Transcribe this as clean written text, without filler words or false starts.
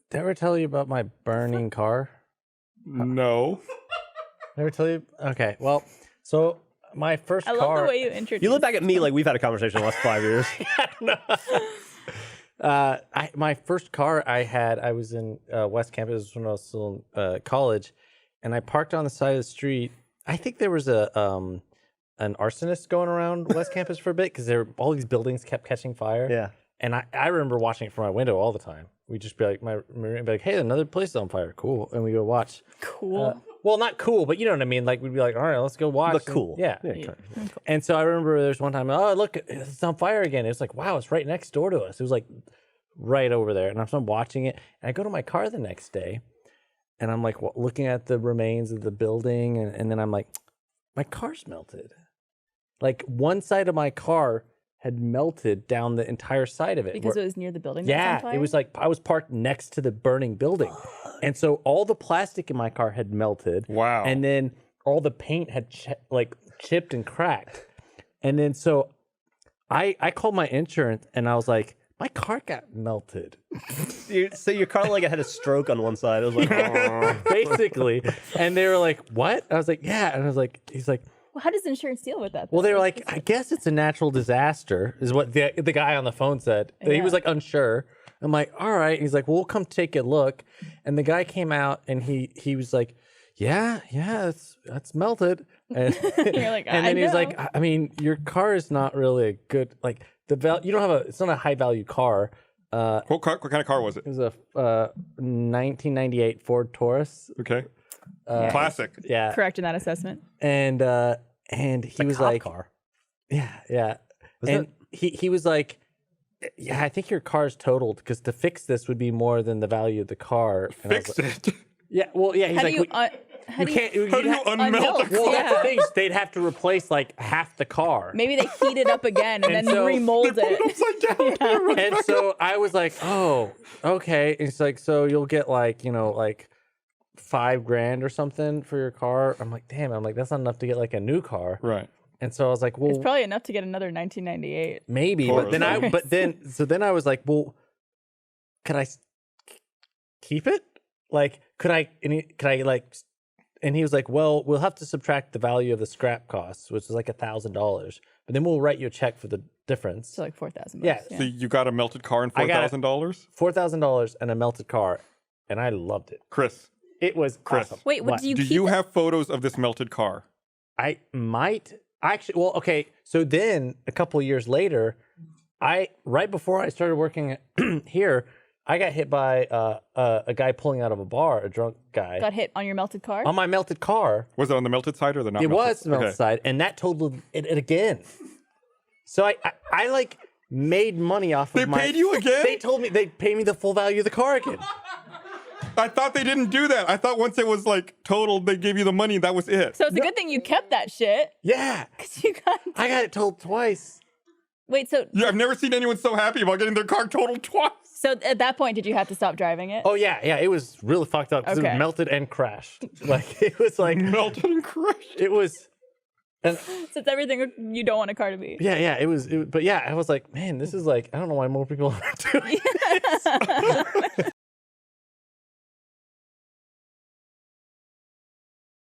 Did I ever tell you about my burning car? No. Never tell you? Okay, well, so my first car... I love the way you introduced. You look back at me like we've had a conversation the last 5 years. My first car I was in West Campus when I was still in college, and I parked on the side of the street. I think there was an arsonist going around West Campus for a bit because all these buildings kept catching fire. Yeah. And I remember watching it from my window all the time. We'd just be like, we'd be like, hey, another place is on fire. Cool. And we go watch. Cool. Well, not cool, but you know what I mean? Like, we'd be like, all right, let's go watch. But cool. Yeah. And so I remember there's one time, oh, look, it's on fire again. It's like, wow, it's right next door to us. It was like right over there. And I'm watching it. And I go to my car the next day. And I'm like looking at the remains of the building. And then I'm like, my car's melted. Like one side of my car had melted down the entire side of it. Because it was near the building. Yeah, that's on fire? it was like I was parked next to the burning building. And so all the plastic in my car had melted. Wow. And then all the paint had chipped and cracked. And then so I called my insurance and I was like, my car got melted. So your car like had a stroke on one side. It was like, oh. Basically. And they were like, what? I was like, yeah. And I was like, he's like, well, how does insurance deal with that? well, they were like, I guess it's a natural disaster, is what the guy on the phone said. Yeah. He was like unsure. I'm like, all right. He's like, well, we'll come take a look. And the guy came out and he was like, yeah, that's melted. And You're like, and then he's like, I mean, your car is not really a good like you don't have it's not a high value car. What kind of car was it? It was a 1998 Ford Taurus. Okay. Classic. Yeah. correct in that assessment. And he was like, car. yeah. Was And he was like, yeah, I think your car's totaled because to fix this would be more than the value of the car. And I was Fixed like, it. Yeah, well, yeah. He's How like, do you, how you do can't. you, How do you unmelt a Well, car? that's the thing. They'd have to replace like half the car. maybe they heat it up again and then so- remold They put it upside down. And so I was like, oh, okay. And it's like, so you'll get like, like $5,000 or something for your car. I'm like, damn. I'm like, that's not enough to get like a new car. Right. And so I was like, well, it's probably enough to get another 1998. maybe. Taurus, But then right? then I was like, well, could I keep it? Like, and he was like, well, we'll have to subtract the value of the scrap costs, which is like $1,000, but then we'll write you a check for the difference. So like 4,000. Yeah. So you got a melted car and I got it. $4,000? $4,000 and a melted car, and I loved it. Chris, It was Chris. awesome. Wait, what do you do keep? you have photos of this melted car? I might actually. Well, okay. So then a couple of years later, right before I started working here, I got hit by a guy pulling out of a bar, a drunk guy, got hit on your melted car? on my melted car. Was it on the melted side or the not It melted? was the melted side, and that totaled it again. So I like made money off of They my... paid you again? They told me they'd pay me the full value of the car again. I thought they didn't do that. I thought once it was like totaled, they gave you the money. That was it. so it's a good thing you kept that shit. Yeah. 'Cause you got. I got it told twice. Wait, so Yeah, I've never seen anyone so happy about getting their car totaled twice. so at that point, did you have to stop driving it? Oh, yeah. It was really fucked up because it Okay. was melted and crashed. Like, it was like... Melted and crushed. It was... And So it's everything you don't want a car to be. yeah, it was... but yeah, I was like, man, this is like... I don't know why more people aren't doing this.